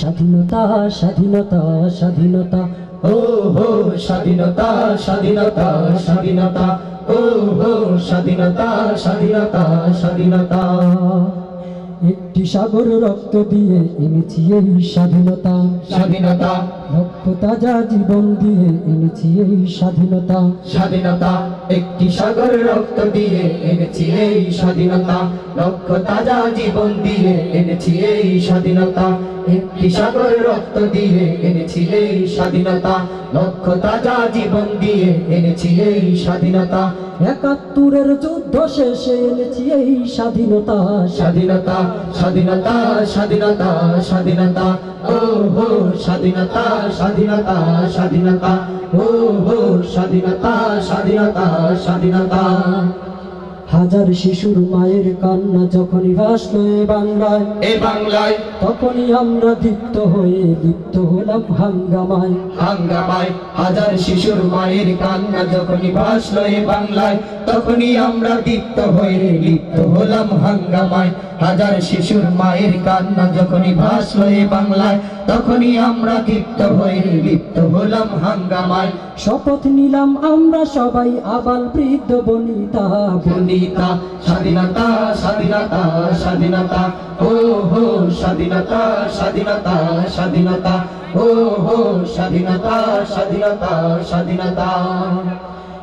স্বাধীনতা স্বাধীনতা স্বাধীনতা ও হো স্বাধীনতা স্বাধীনতা স্বাধীনতা ও হো স্বাধীনতা স্বাধীনতা স্বাধীনতা একটি সাগর রক্ত দিয়ে এনেছি এই স্বাধীনতা স্বাধীনতা রক্ত তাজা জীবন দিয়ে এনেছি এই স্বাধীনতা স্বাধীনতা একটি সাগর রক্ত দিয়ে এনেছি এই স্বাধীনতা লক্ষ তাজা জীবন দিয়ে এনেছি এই স্বাধীনতা একটি সাগর রক্ত দিয়ে এনেছি এই স্বাধীনতা লক্ষ তাজা জীবন দিয়ে এনেছি এই স্বাধীনতা একাত্তরের যুদ্ধ শেষে এনেছি এই স্বাধীনতা স্বাধীনতা স্বাধীনতা স্বাধীনতা স্বাধীনতা ও হো স্বাধীনতা স্বাধীনতা স্বাধীনতা ও হো স্বাধীনতা স্বাধীনতা স্বাধীনতা হাজার শিশুর মায়ের কান্না যখনই ভাসল এ বাংলায় তখনই আমরা দীপ্ত হয়ে লিপ্ত হলাম হাঙ্গামায় হাঙ্গামায় হাজার শিশুর মায়ের কান্না যখনই ভাসলো এ বাংলায় তখনই আমরা দীপ্ত হয়ে লিপ্ত হলাম হাঙ্গামায় হাজার শিশুর মায়ের কান্না যখনই ভাসলো এ বাংলায় তখনই আমরা দীপ্ত হয়ে লিপ্ত হলাম হাঙ্গামায় শপথ নিলাম আমরা সবাই আবাল বৃদ্ধ বনিতা বনিতা স্বাধীনতা স্বাধীনতা স্বাধীনতা ও হো স্বাধীনতা স্বাধীনতা স্বাধীনতা ও হো স্বাধীনতা স্বাধীনতা স্বাধীনতা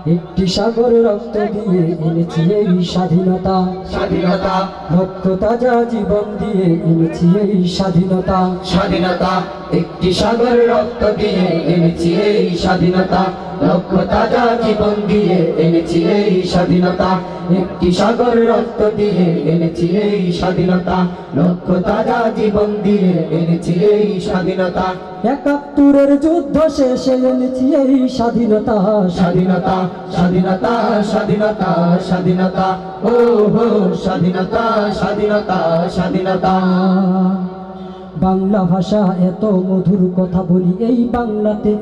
একটি সাগর রক্ত দিয়ে এনেছি এই স্বাধীনতা স্বাধীনতা রক্ত তাজা জীবন দিয়ে এনেছি এই স্বাধীনতা স্বাধীনতা একটি সাগর রক্ত দিয়ে এনেছি এই স্বাধীনতা লক্ষ তাজা জীবন দিয়ে এনেছি এই স্বাধীনতা একটি সাগর রক্ত দিয়ে এনেছি এই স্বাধীনতা লক্ষ তাজা জীবন দিয়ে এনেছি এই স্বাধীনতা একাত্তরের যুদ্ধ শেষে এনেছি এই স্বাধীনতা স্বাধীনতা স্বাধীনতা স্বাধীনতা স্বাধীনতা ও হো স্বাধীনতা স্বাধীনতা স্বাধীনতা বাংলা ভাষা এত মধুর কথা বলি এই বাংলাতে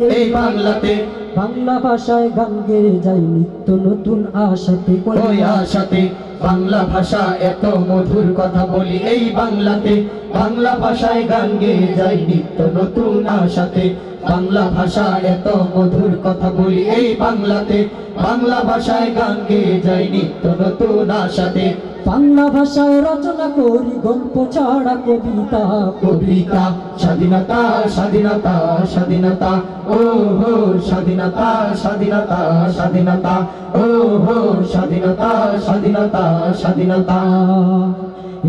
বাংলা ভাষায় গান গেয়ে যাই নিত্য নতুন আশাতে ওই আশাতে বাংলা ভাষা এত মধুর কথা বলি এই বাংলাতে বাংলা ভাষায় গান গেয়ে যাই নিত্য নতুন আশাতে বাংলা ভাষা এত মধুর কথা বলি এই বাংলাতে বাংলা ভাষায় গান গেয়ে যাই নিত্য নতুন আশাতে বাংলা ভাষায় রচনা করি গল্প ছাড়া কবিতা কবিতা স্বাধীনতা স্বাধীনতা স্বাধীনতা ও হো স্বাধীনতা স্বাধীনতা স্বাধীনতা ও হো স্বাধীনতা স্বাধীনতা স্বাধীনতা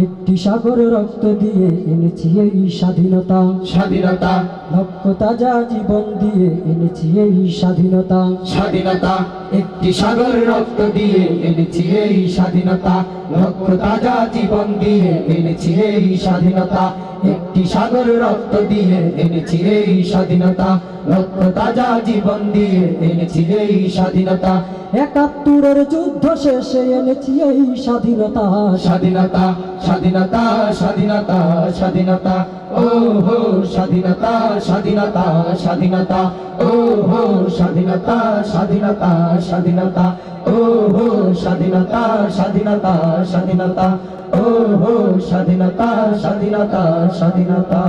একটি সাগর রক্ত দিয়ে এনেছি এই স্বাধীনতা স্বাধীনতা লক্ষ তাজা জীবন দিয়ে এনেছি এই স্বাধীনতা স্বাধীনতা একটি সাগর রক্ত দিয়ে এনেছি এই স্বাধীনতা লক্ষ তাজা জীবন দিয়ে এনেছি এই স্বাধীনতা একটি সাগর রক্ত দিয়ে এনেছি এই স্বাধীনতা লক্ষ তাজা জীবন দিয়ে এনেছি এই স্বাধীনতা একাত্তরের যুদ্ধ শেষে এনেছি এই স্বাধীনতা স্বাধীনতা স্বাধীনতা স্বাধীনতা স্বাধীনতা ও হো স্বাধীনতা স্বাধীনতা স্বাধীনতা ও হো স্বাধীনতা স্বাধীনতা স্বাধীনতা ও হো স্বাধীনতা স্বাধীনতা স্বাধীনতা ও হো স্বাধীনতা স্বাধীনতা স্বাধীনতা